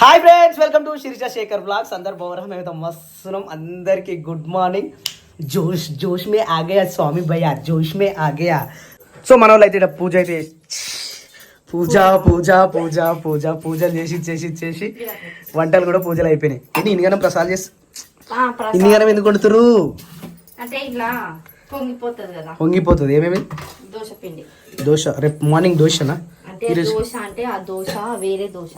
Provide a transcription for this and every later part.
Hi friends welcome to Shirisha Shekhar blogs अंदर बोरा मैं तो मस्त अंदर की गुड मॉर्निंग जोश जोश में आ गया स्वामी भैया जोश में आ गया సో మన వాళ్ళు అయితే పూజ అయితే పూజ పూజ పూజ పూజ పూజలు చేసి వంటలు కూడా పూజలు అయిపోయినాయి ఇది ఇన్నిగానం ప్రసాదం చేసి ఇన్నిగానం ఎందుకు కొడుతురు అంటే ఇలా పొంగిపోతుంది కదా పొంగిపోతుంది ఏమేమి దోశ పిండి దోశ రేపు మార్నింగ్ దోశనా అంటే దోశ అంటే ఆ దోశ వేరే దోశ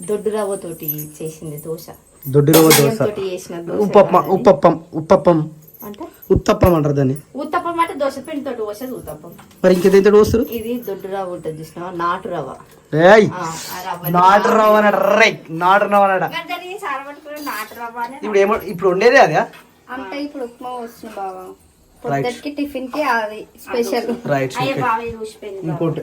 దొడ్డు రవ్వ తోటి చేసింది దోశ దొడ్డు రవ్వ దోశ ఉప్పప్పం అంటే ఉత్తప్పం అంటారు దాన్ని ఉత్తప్పం అంటే దోశ పిండి తోటి పోసేది ఉత్తప్పం మరి ఇంకేదైతే పోస్తారు ఇది దొడ్డు రవ్వ ఉంటుంది చూసినా నాటు రవ్వ నాటు రవ్వ నాటు రవ్వ అన్నట నాటు రవ్వ ఇప్పుడు ఏమో ఇప్పుడు ఉండేదే అదే అంటే ఇప్పుడు ఉప్మా వస్తుంది బావా పొద్దుకి టిఫిన్ కి అది స్పెషల్ రైట్ ఇంకోటి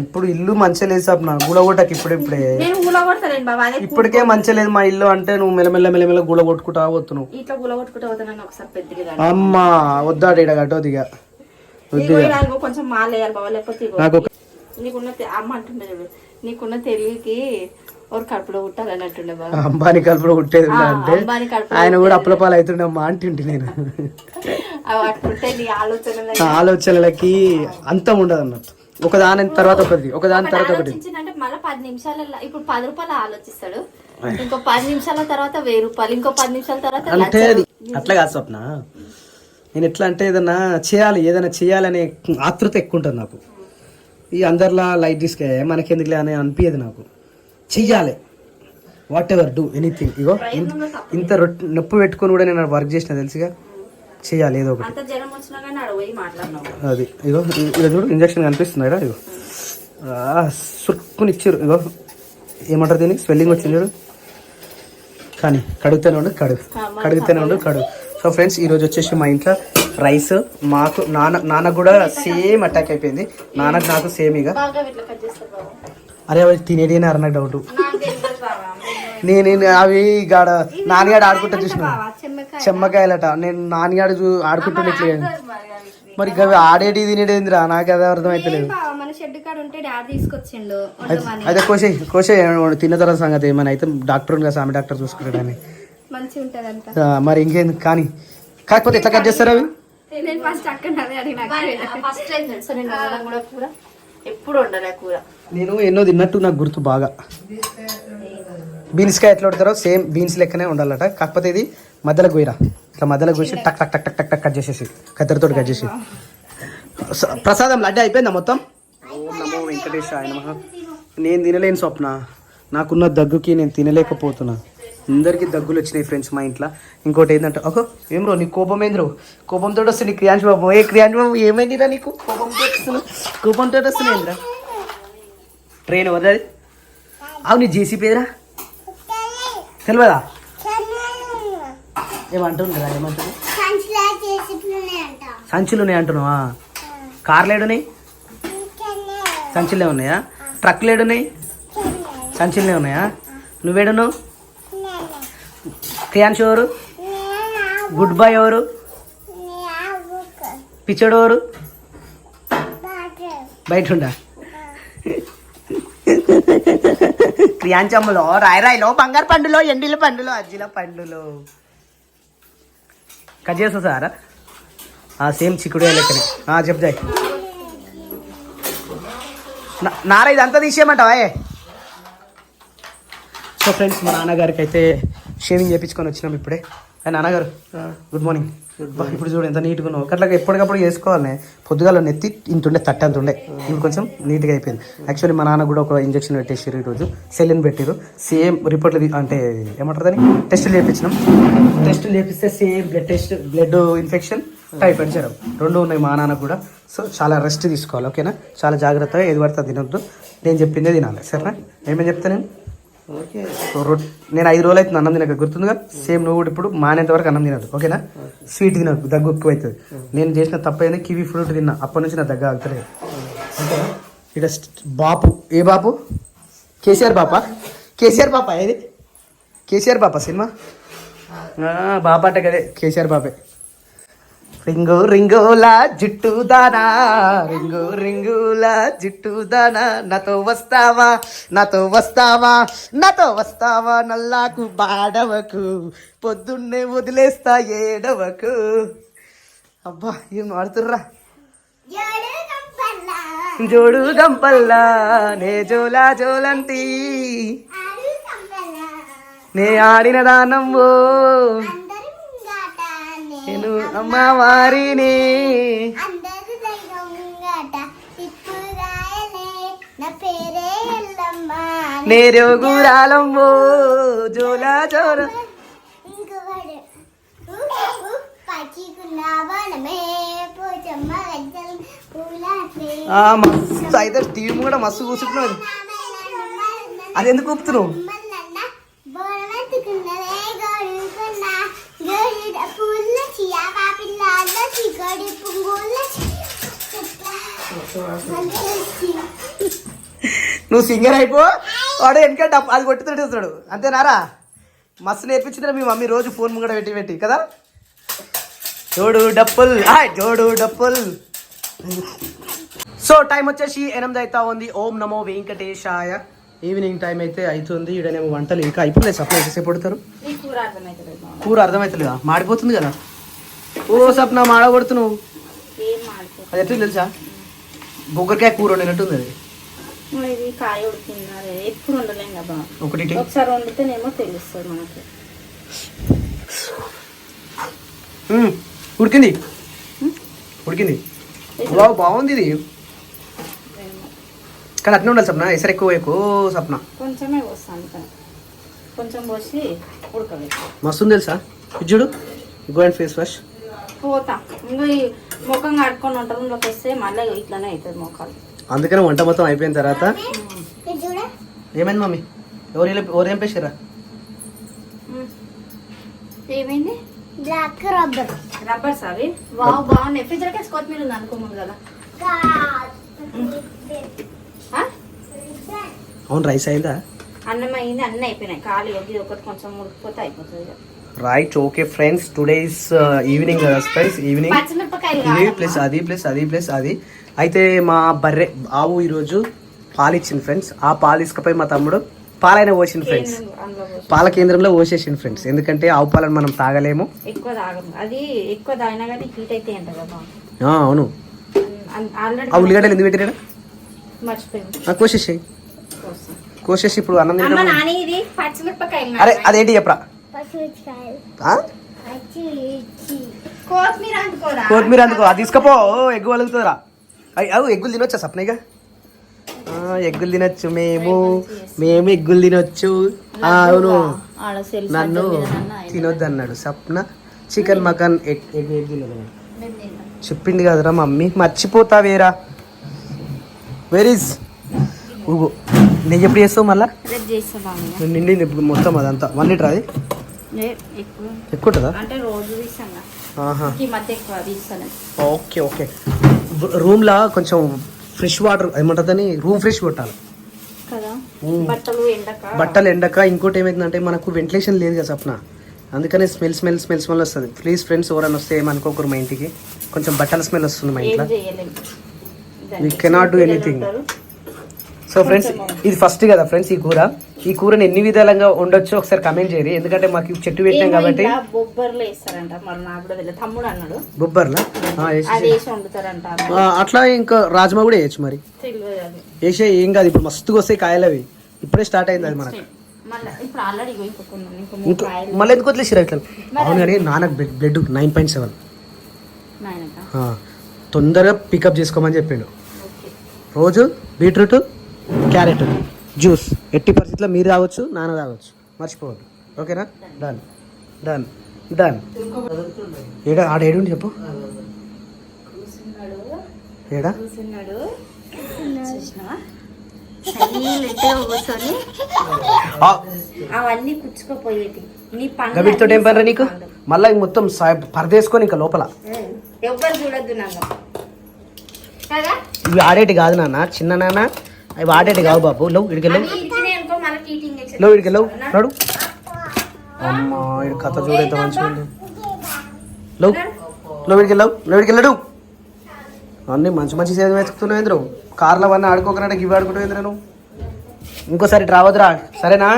ఇప్పుడు ఇల్లు మంచిగా లేదు సార్ నా గులగొట్టకి ఇప్పుడే నేను గులగొడతాను బాబా ఇప్పటికే మంచిగా లేదు మా ఇల్లు అంటే నువ్వు మెల్లమెల్ల గుల కొట్టుకుంటా పోతున్నావు ఇట్లా గులగొట్టుకుంటా పోతాను ఒకసారి పెద్దగా అమ్మా వద్దాడు ఇడ గట్టోది ఇక కొంచెం మాలేయాలి బాబా లేకపోతే నాకు నీకున్న అమ్మ అంటుండే చూడు నీకున్న తెలివికి ఒక కడుపులో పుట్టాలని అంటుండే బాబా అంబానీ కడుపులో పుట్టేది అంటే ఆయన కూడా అప్పులపాలు అవుతుండే అమ్మా అంటుంటే నేను ఆలోచనలకి అంతం ఉండదు అన్నట్టు ఒకదాని తర్వాత ఒకటి ఒకదాని తర్వాత ఒకటి అంటే మళ్ళీ 10 నిమిషాలలో ఇప్పుడు 10 రూపాయలు ఆలోచిస్తాడు ఇంకో 10 నిమిషాల తర్వాత 1000 రూపాయలు ఇంకో 10 నిమిషాల తర్వాత అంటే అది అట్లా కాదు స్వప్న నేను ఎట్లా అంటే ఏదైనా చేయాలనే ఆతృత ఎక్కువ ఉంటుంది నాకు ఈ అందరిలా లైట్ తీసుకే మనకెందుకులే అని అనిపించదు నాకు చెయ్యాలి వాట్ ఎవర్ డూ ఎనీథింగ్ ఇగో ఇంత నొప్పి పెట్టుకొని కూడా నేను వర్క్ చేసిన తెలుసుగా చెయ్యాలి ఏదో ఒకటి అది ఇగో ఇక చూడు ఇంజక్షన్ కనిపిస్తుంది కదా ఇగో సుక్కుని ఇచ్చారు ఇగో ఏమంటారు దీనికి స్వెల్లింగ్ వచ్చింది చూడు కానీ కడుగుతూనే ఉండు కడుగు సో ఫ్రెండ్స్ ఈరోజు వచ్చేసి మా ఇంట్లో రైస్ మాకు నాన్నకు కూడా సేమ్ అటాక్ అయిపోయింది నాన్నకు నాకు సేమ్ ఇక అరే అవి తినేటినే నాకు డౌట్ నేను అవి గాడ నాన్నగాడు ఆడుకుంటా చూసిన చెమ్మకాయలట నేను నాన్నగాడు ఆడుకుంటున్నట్లే మరి అవి ఆడేటి తినేటేందిరా నాకు అదే అర్థం అయితలేదు అదే కోసే తిన్న తర్వాత సంగతి ఏమైనా అయితే డాక్టర్ కదా సామి డాక్టర్ చూసుకుంటాడని మరి ఇంకేంది కానీ కాకపోతే ఎట్లా కట్ చేస్తారు అవి ఎప్పుడు ఉండలే కూర నేను ఎన్నో తిన్నట్టు నాకు గుర్తు బాగా బీన్స్కాయ ఎట్లా వండుతారో సేమ్ బీన్స్ లెక్కనే ఉండాలట కాకపోతే ఇది మధ్యలో గోయిరా ఇట్లా మధ్యలో కోసి టక్ టక్ టక్ టక్ టక్ టక్ కట్ చేసేసి కత్తెరతో కట్ చేసి ప్రసాదం లడ్డు అయిపోయిందా మొత్తం ఓం నమో వెంకటేశాయ నమః నేను తినలేను స్వప్న నాకున్న దగ్గుకి నేను తినలేకపోతున్నా అందరికీ దగ్గులు వచ్చినాయి ఫ్రెండ్స్ మా ఇంట్లో ఇంకోటి ఏంటంటే ఓహో ఏం రో నీకు కోపం ఏంద్రో కోపంతో వస్తుంది క్రియాంశ్ బాబు క్రియాంశ్ బాబు ఏమైందిరా నీకు కోపంతో వస్తున్నాయిందిరా ట్రైన్ వదది అవు నీ జేసీ పేదరా తెలియదా ఏమంటుందిరా ఏమంటుంది సంచులు ఉన్నాయి అంటున్నావా కార్లు ఏడున్నాయి సంచులే ఉన్నాయా ట్రక్లు ఏడున్నాయి సంచులనే ఉన్నాయా నువ్వేడున్నావు క్రియాన్ష్ ఎవరు గుడ్ బాయ్ ఎవరు పిచ్చోడు ఎవరు బయట ఉండా క్రియాంచమ్మలో రాయిలో బంగారు పండులో ఎండిల పండులో అజ్జిల పండులో కట్ చేస్తా సారా సేమ్ చిక్కుడు లెక్కనే చెప్తాయి నారా ఇదంతా తీసేయమంటావా సో ఫ్రెండ్స్ మా నాన్నగారికి అయితే షేవింగ్ చేయించుకొని వచ్చినాం ఇప్పుడే నాన్నగారు గుడ్ మార్నింగ్ ఇప్పుడు చూడు ఎంత నీట్గా ఉన్నావు అట్లా ఎప్పటికప్పుడు చేసుకోవాలి పొద్దుగాల నెత్తి ఇంతుండే తట్ట అంత ఉండే ఇప్పుడు కొంచెం నీట్గా అయిపోయింది యాక్చువల్లీ మా నాన్న కూడా ఒక ఇంజక్షన్ పెట్టేసారు ఈరోజు సెలిన్ పెట్టారు సేమ్ రిపోర్ట్లు అంటే ఏమంటారు దాన్ని టెస్టులు చేపిస్తే సేమ్ బ్లడ్ ఇన్ఫెక్షన్ టైఫాయిడ్ జ్వరం రెండు ఉన్నాయి మా నాన్న కూడా సో చాలా రెస్ట్ తీసుకోవాలి ఓకేనా చాలా జాగ్రత్తగా ఏది పడితే తినొద్దు నేను చెప్పిందే తినాలి సరేనా ఏమేమి చెప్తా నేను నేను 5 రోజులు అవుతుంది అన్నం తినక గుర్తుందిగా సేమ్ నువ్వు కూడా ఇప్పుడు మానేంత వరకు అన్నం తినదు ఓకేనా స్వీట్ తినదు దగ్గు ఎక్కువ అవుతుంది నేను చేసిన తప్పైంది కివీ ఫ్రూట్ తిన్నా అప్పటి నుంచి నా దగ్గర ఆగుతలేదు ఇక బాపు ఏ బాపు కేసీఆర్ బాపా ఏది కేసీఆర్ బాపా సినిమా బాపా అంటే కదే కేసీఆర్ బాపే రింగు రింగుల జుట్టు దానా రింగు రింగుల జుట్టు దానా నాతో వస్తావా నాతో వస్తావా నాతో వస్తావా నల్లాకు బాడవకు పొద్దున్నే వదిలేస్తా ఏడవకు. అబ్బా ఏం ఆడుతుర్రా. జోడు గంపల్లా నే జోలా జోలంటి నే ఆడిన దానమ్మో నేను అమ్మవారిని నేరోగురాలమ్మో జోలా జోల. మస్తు అయితే టీవీ కూడా మస్తు కూర్చుంటున్నది. అది ఎందుకు ఊపుతున్నావు? నువ్వు సింగర్ అయిపో, వాడు వెనక అది కొట్టుతూ వస్తాడు అంతేనారా. మస్తు నేర్పించిందిరా మీ మమ్మీ రోజు ఫోన్ ముంగడ పెట్టి పెట్టి కదా. జోడు డప్పుల్ జోడు డప్పుల్. సో టైం వచ్చేసి 8 అవుతా ఉంది. ఓం నమో వెంకటేశాయ. ఈవినింగ్ టైం అయితే అవుతుంది. ఈడనేమో వంటలు ఇంకా అయిపోలేదు. సప్న ఎంతసేపు పడతారు? కూర అర్థమవుతలేదా? మాడిపోతుంది కదా. ఓ సప్న మాడగొడుతున్నావు. అది ఎట్లా తెలుసా? బొగ్గరికాయ కూర వండినట్టుంది అది. కాయ ఉడికింది ఎప్పుడు ఉండలేం కదా. ఒకటి ఒకసారి వండితేనేమో తెలుస్తుంది మనకి. ఉడికింది ఉడికింది. వావ్ బాగుంది ఇది. కానీ అట్నే ఉండాలి సప్న. ఎసరు ఎక్కువ సప్న. కొంచెమే పోస్తాను, కొంచెం పోసి ఉడకలేదు. మస్తుంది తెలుసా. చూడు గో అండ్ ఫేస్ వాష్. పోతా ఇంకా ఈ ముఖం కట్టుకొని వంట రూమ్లోకి వస్తే మళ్ళీ ఇట్లానే అవుతుంది మొక్కలు. అందుకని వంట మొత్తం అయిపోయిన తర్వాత ఏమైంది మమ్మీ? ఎవరు చంపేసారా? ఏమైంది? బ్లాక్ రబ్బర్ రబ్బర్స్ అవి. వావ్ బాగున్నాయి. ఫ్రిడ్జ్ లోకి కొత్తిమీర ఉంది అనుకోము కదా. అవును రైస్ అయిందా? అన్నం అయింది, అన్నీ అయిపోయినాయి. ఖాళీ ఒకటి కొంచెం ఉడికిపోతే అయిపోతుంది. Right okay friends, today is evening friends. Evening ఇది ప్లస్ అది ప్లస్ అది ప్లస్ అది. అయితే మా బర్రె ఆవు ఈరోజు పాలు ఇచ్చింది ఫ్రెండ్స్. ఆ పాలు ఇసుకపోయి మా తమ్ముడు పాలైన పోసింది ఫ్రెండ్స్. పాల కేంద్రంలో పోసేసింది ఫ్రెండ్స్. ఎందుకంటే ఆవు పాలను మనం తాగలేము, ఎక్కువ తాగము. అది ఎక్కువ తాగినా కానీ హీట్ అయితే అంట కదా. అవును. ఆల్రెడీ ఆ ఉల్లిగడ్డలు ఎందుకు పెట్టినా మర్చిపోయింది. కోసేసాయి కోసేసి ఇప్పుడు అన్నం అమ్మ తింటాం. నాని ఇది పచ్చిమిరపకాయలు. అరే అదేంటి చెప్పరా? కొత్తిమీర అందుకోరా. కొత్తిమీర అందుకో. అది తీసుకపో. ఎగ్గు వలుగుతుందిరా. అవు ఎగ్గులు తినొచ్చా సప్నగా? ఎగ్గులు తినొచ్చు మేము ఎగ్గులు తినొచ్చు. అవును నన్ను తినొద్దు అన్నాడు సప్న. చికెన్ మటన్ ఎగ్ తినదు చెప్పింది కదరా మమ్మీ. మర్చిపోతావేరా. వెర్ ఇస్ ఊగో. నెయ్యి ఎప్పుడు చేస్తావు మళ్ళా? నిండి మొత్తం అదంతా 1 లీటర్. అది ఎక్కువ ఉంటుందా? Okay okay. రూమ్లో కొంచెం ఫ్రెష్ వాటర్ ఏమంటుందని రూమ్ ఫ్రెష్ కొట్టాలి కదా. బట్టలు ఎండక. ఇంకోటి ఏమైందంటే మనకు వెంటిలేషన్ లేదు కదా సప్న. అందుకనే స్మెల్ వస్తుంది. ప్లీజ్ ఫ్రెండ్స్ ఎవరైనా వస్తే ఏమనుకోకరు మా ఇంటికి. కొంచెం బట్టల స్మెల్ వస్తుంది మా ఇంట్లో. We cannot do anything. So friends ఇది ఫస్ట్ కదా ఫ్రెండ్స్ ఈ కూరని ఎన్ని విధాలుగా ఉండొచ్చు ఒకసారి కమెంట్ చేయరు. ఎందుకంటే మాకు చెట్టు పెట్టాం కాబట్టి. బొబ్బర్లా అట్లా ఇంకా రాజ్మా కూడా వేయచ్చు మరి. వేసే ఏం కాదు. ఇప్పుడు మస్తుగా వస్తాయి కాయలు. అవి ఇప్పుడే స్టార్ట్ అయింది అది మనకు. మళ్ళీ ఎందుకు వదిలేసారు ఇట్లా? అవును కానీ నాన్నకు బ్లడ్ 9.7 తొందరగా పికప్ చేసుకోమని చెప్పిండు. రోజు బీట్రూట్ క్యారెట్ జ్యూస్ ఎట్టి పరిస్థితుల్లో మీరు తాగొచ్చు, నాన్న తాగొచ్చు. మర్చిపోవద్దు. ఓకేనా? Done done done. ఆడేడు చెప్పు. ఏడా అవన్నీ కుచ్చుకోపోయేటి. వీటితో ఏం పని నీకు? మళ్ళీ మొత్తం పరదేసుకొని ఇంకా లోపల ఎవ్వరు చూడద్దు నన్ను. ఇవి ఆడేటి కాదు నాన్న, చిన్న నాన్న. అవి ఆడేటి కావు బాబు. లో ఇడికెళ్ళవు లో ఇడికెళ్ళవు నాడు. అమ్మా ఇడు కథ చూడైతే మంచిగా ఉంది. లో లోపలికి వెళ్ళాడు అన్నీ మంచి మంచి సేవ వెతుకుతున్నావు ఇంద్రు కార్లో అవన్నీ ఆడుకోకుండా ఇవి ఆడుకుంటావు ఇంద్ర నువ్వు ఇంకోసారి రావద్దురా సరేనా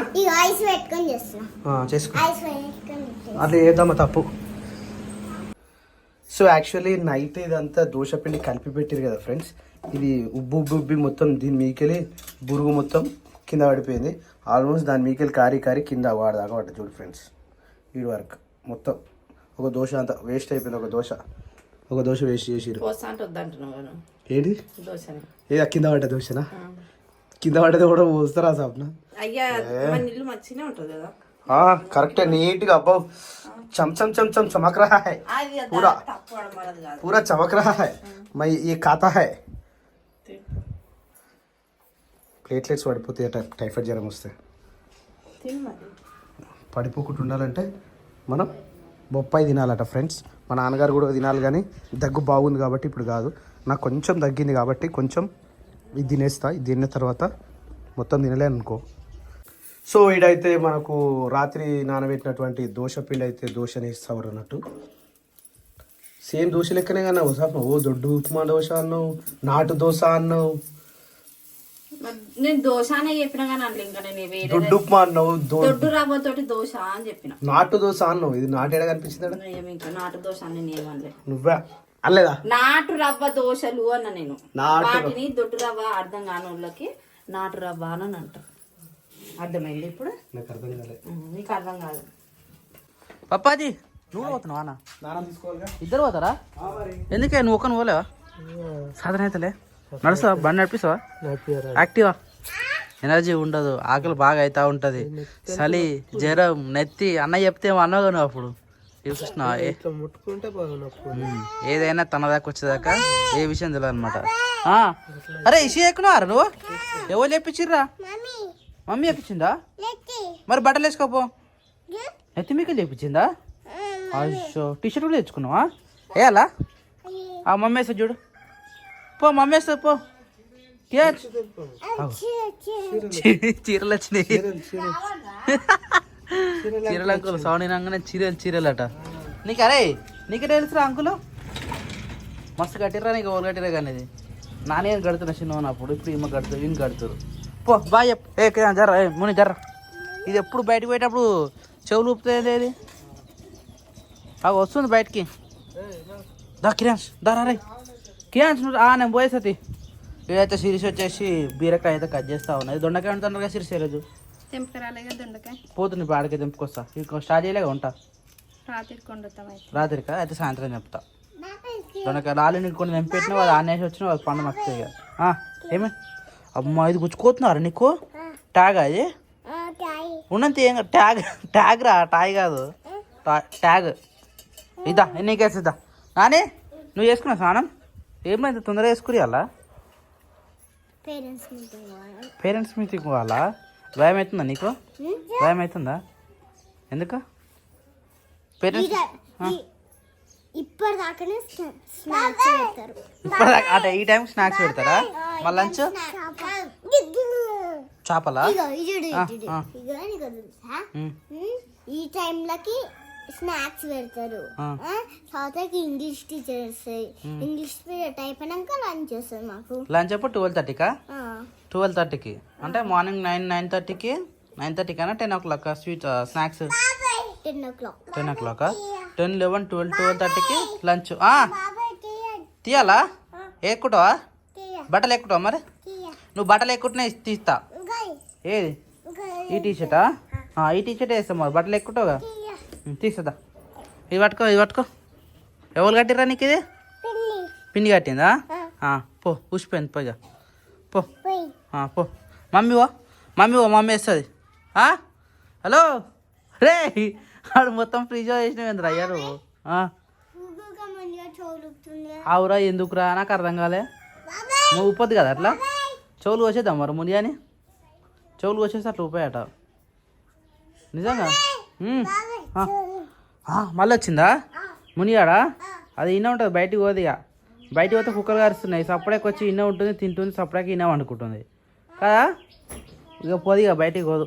చేసుకో అట్లా చేద్దామా తప్పు. సో యాక్చువల్లీ నైట్ ఇదంతా దోశపిండి కలిపి పెట్టారు కదా ఫ్రెండ్స్, ఇది ఉబ్బి మొత్తం దీని మీకెళ్ళి బురుగు మొత్తం కింద పడిపోయింది. ఆల్మోస్ట్ దాని మీకెళ్ళి కారీ కింద వాడదాకా పడ్డ చూడు ఫ్రెండ్స్. ఈ వరకు మొత్తం ఒక దోశ అంతా వేస్ట్ అయిపోయింది. ఒక దోశ వేస్ట్ చేసిరు. ఏంటి ఏ కింద పడ్డ దోశనా? కింద పడ్డది కూడా పోస్తారా సాప్న? కరెక్ట్ నీట్గా అబ్బా चम चमक रहा है पूरा चमक रहा है. मैं ये खाता है. ప్లేట్లెట్స్ పడిపోతాయి టైఫాయిడ్ జ్వరం వస్తే. పడిపోకుండా ఉండాలంటే మనం బొప్పాయి తినాలట ఫ్రెండ్స్. మా నాన్నగారు కూడా తినాలి కానీ దగ్గు బాగుంది కాబట్టి ఇప్పుడు కాదు. నాకు కొంచెం తగ్గింది కాబట్టి కొంచెం ఇది తినేస్తా. ఇది తిన్న తర్వాత మొత్తం తినలేను అనుకో. సో ఇడైతే మనకు రాత్రి నానబెట్టినటువంటి దోశ పిండి అయితే దోశని ఇస్తావు అన్నట్టు. సేమ్ దోశ లెక్కనే కానీ ఓ దొడ్డు ఉప్మా దోశ అన్నావు, నాటు దోశ అన్నావు. నేను దోశ అనే చెప్పిన కానీ అట్లా ఇంకా నేను దొడ్డు ఉప్మా అన్నావు, దొడ్డు రవ్వతోటి దోశ అని చెప్పిన. నాటు దోశ అన్నావు. ఇది నాటు ఎడ కనిపించింది? ఇంకా నాటు దోశ అని నేను ఏమనలే. నువ్వే అనలేదా? నాటు రవ్వ దోశలు అన్న నేను. వాటిని దొడ్డు రవ్వ అర్థం కాని వాళ్ళకి నాటు రవ్వ అని అంట. అర్థమైంది ఇప్పుడు? నాకు అర్థం కాలేదు. నీకు అర్థం కాదు. పప్పాజీ నువ్వు పోతున్నావా? నాన్న తీసుకోవాలిగా. ఇద్దరు పోతారా? ఎందుకే నువ్వు ఒక్కను పోలేవా? సాధన అయితేలే నడుస్తావా? బండి నడిపిస్తావా? యాక్టివా? ఎనర్జీ ఉండదు, ఆకలి బాగా అవుతా ఉంటుంది, చలి జ్వరం నెత్తి అన్న చెప్తే అన్నావు నువ్వు అప్పుడు చూస్తున్నావా? ఏదైనా తన దాకా వచ్చేదాకా ఏ విషయం తెలియదు అనమాట. అరే ఇషి ఎక్కున్నారా నువ్వు? ఎవరు చెప్పించిర్రా? మమ్మీ చెప్పించిందా? మరి బట్టలు వేసుకోపో. నెత్తి మీకు చెప్పించిందా? అయ్యో టీషర్ట్ కూడా తెచ్చుకున్నావా? వేయాలా? మమ్మీ వేస్తా చూడు. పో మమ్మీ వేస్తా పో. చీరలు వచ్చినాయి. చీరలు అంకుల్ సౌండ్ అయినాగానే చీరలు అట. నీకు అరే నీకే తెలుసురా అంకులు? మస్తు కట్టిర్రా నీకు. ఎవరు కట్టిరా కానీ ఇది నానే కడుతున్నా చిన్న ఉన్నప్పుడు. ఇప్పుడు ఈమె కడుతుంది, ఈయన కడుతురు. పో బాయ్ చెప్పు. జర్రా ముని జర్రా. ఇది ఎప్పుడు బయటకు పోయేటప్పుడు చెవులు ఊపుతుంది. ఇది అవి వస్తుంది బయటికి. దా కిరాన్స్ దారా రే కిరాన్స్. నేను పోయేసతి. ఇదైతే సిరిసి వచ్చేసి బీరకాయ అయితే కట్ చేస్తా ఉన్నది. దొండకాయ ఉంటుంది కదా సిరిసి రోజు పోతుంది. ఇప్పుడు ఆడికి తెంపుకొస్తా. ఇంకో స్టార్ట్ చేయలేక ఉంటా రాత్రికా అయితే సాయంత్రం చెప్తా. దొండకాయ లాలి కొన్ని తెంపెట్టినా వాళ్ళు ఆనేసి వచ్చినా వాళ్ళు పండు మస్తాయి. ఏమే అమ్మా ఇది గుచ్చుకోతున్నారా నీకు? ట్యాగ్ అది ఉన్నంత ఏం ట్యాగ్ రా టాయ్ కాదు ట్యాగ్. ఇదా నీకేసిద్దా నాని. నువ్వు చేసుకున్నావు స్నానం? ఏమైంది తొందరగా వేసుకుని అలా? పేరెంట్స్ మీటింగ్ పోవాలా? భయం అవుతుందా నీకు? భయం అవుతుందా? ఎందుకు? పేరెంట్స్ ఇప్పటిదాకా అంటే ఈ టైంకి స్నాక్స్ పెడతారా? మళ్ళీ లంచ్ చేపలా? ఈ టైంలకి స్నాక్స్ పెడతారు. తర్వాత ఇంగ్లీష్ టీచర్ వస్తాయి. ఇంగ్లీష్ పీరియడ్ అయిపోయినాక లంచ్ వస్తుంది మాకు. లంచ్ అప్పుడు 12:30కా? 12:30కి అంటే మార్నింగ్ 9:30కి 9:30 10 o'clock స్వీట్ స్నాక్స్. 10 o'clock 10, 11, 12, 12:30కి లంచ్. తీయాలా? ఎక్కుతావా? బట్టలు ఎక్కుతావా? మరి నువ్వు బట్టలు ఎక్కుంటేనే తీస్తా. ఏది ఈ టీషర్టా? ఈ టీషర్ట్ వేస్తాం మరి. బట్టలు ఎక్కుతావుగా తీస్తుందా? ఇది పట్టుకో ఇది పట్టుకో. ఎవరు కట్టిర్రా నీకు? ఇది పిండి కట్టిందా? పో ఉసిపోయింది పోయిగా పో. పో మమ్మీ మమ్మీ వేస్తుంది. హలో రే ఆడు మొత్తం ఫ్రిడ్జ్ చేసినవేంద్ర అయ్యారు. అవురా ఎందుకురా? నాకు అర్థం కాలే. ఉప్పొద్దు కదా అట్లా. చెవులు వచ్చేద్దాం మరి ముని అని. చెవులు వచ్చేసి అట్లా ఉపాయట నిజంగా. మళ్ళీ వచ్చిందా మునిగాడా? అది ఇన్న ఉంటుంది బయటికి పోదు. ఇక బయటికి పోతే కుక్కలు కరుస్తున్నాయి. సపరేట్కి వచ్చి ఇన్న ఉంటుంది తింటుంది. సపరేట్కి ఇన్న వండుకుంటుంది కదా. ఇక పోదు ఇక బయటికి పోదు.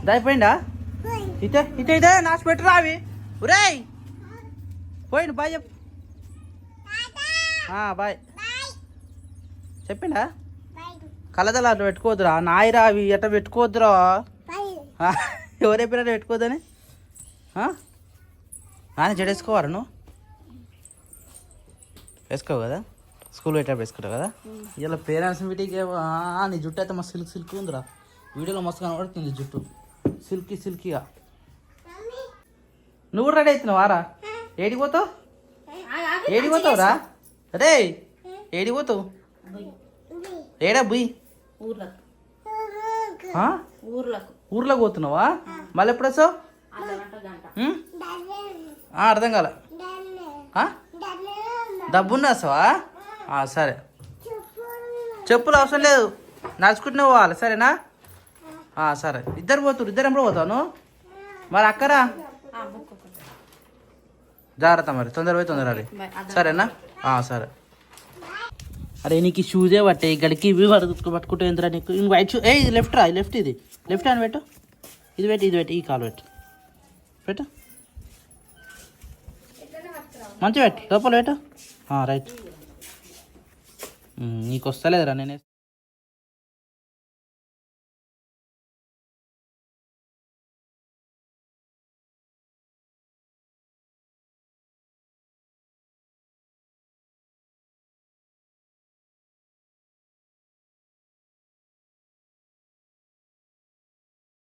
దాయిపోయిందా? ఇటే నాశ పెట్టురా అవి. ఉరేయ్ పోయిండు బాయ్ చెప్పు బాయ్ చెప్పిండా కలదలు అట్లా పెట్టుకోవద్దురా నాయిరా అవి ఎట్లా పెట్టుకోవద్దురా ఎవరు చెప్పినట్టు పెట్టుకోవద్దని నాన్న జడేసుకోవారా నువ్వు వేసుకోవు కదా స్కూల్ పెట్టేటప్పుడు వేసుకుంటావు కదా ఇలా పేరెంట్స్ మీటింగ్ నీ జుట్టు అయితే మస్తు సిల్క్ ఉందిరా వీడియోలో మస్తు కనబడుతుంది జుట్టు సిల్కీగా నువ్వు రెడీ అవుతున్నావు వారా ఏడికి పోతావు రా అరే ఏడికి పోతావు ఏడా బుయ్ ఊర్లోకి పోతున్నావా మళ్ళీ ఎప్పుడు వస్తావు అర్థం కాల డబ్బున్నా వస్తావా సరే చెప్పులు అవసరం లేదు నడుచుకుంటూనే పోవాలి సరేనా సరే ఇద్దరు ఎప్పుడు పోతావు మరి అక్కరా జాగ్రత్త మరి తొందర పోయి తొందర రండి సరేనా సరే అరే నీకు షూజే పట్టే గడికి ఇవి పట్టుకుంటూ ఎందురా నీకు ఇంక వైట్ షూ ఇది లెఫ్ట్ రా లెఫ్ట్ ఇది లెఫ్ట్ హ్యాండ్ పెట్టు ఇది పెట్టి ఈ కాలు పెట్టు మంచిగా పెట్టు లోపల పెట్టు రైట్ నీకు వస్తలేదురా నేనే